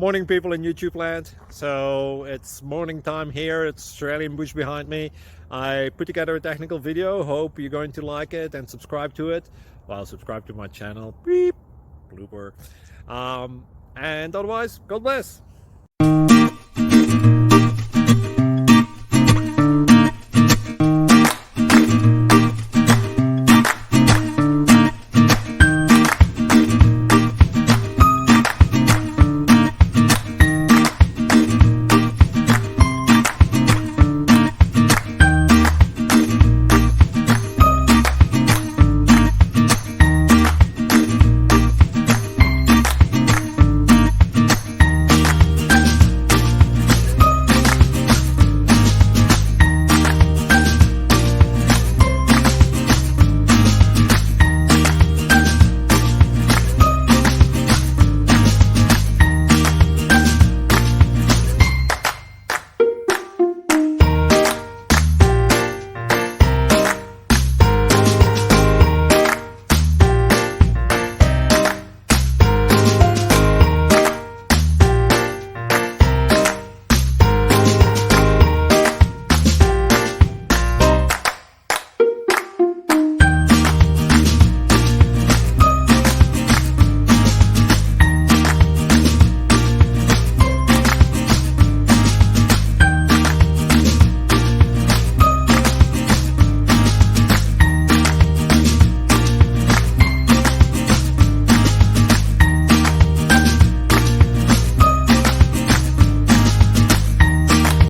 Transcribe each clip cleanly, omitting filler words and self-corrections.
Morning, people in YouTube land. So it's morning time here. It's Australian bush behind me. I put together a technical video. Hope you're going to like it and subscribe to it. Well, subscribe to my channel. Beep, blooper. And otherwise, God bless.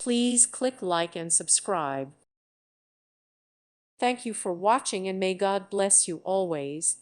Please click like and subscribe. Thank you for watching and may God bless you always.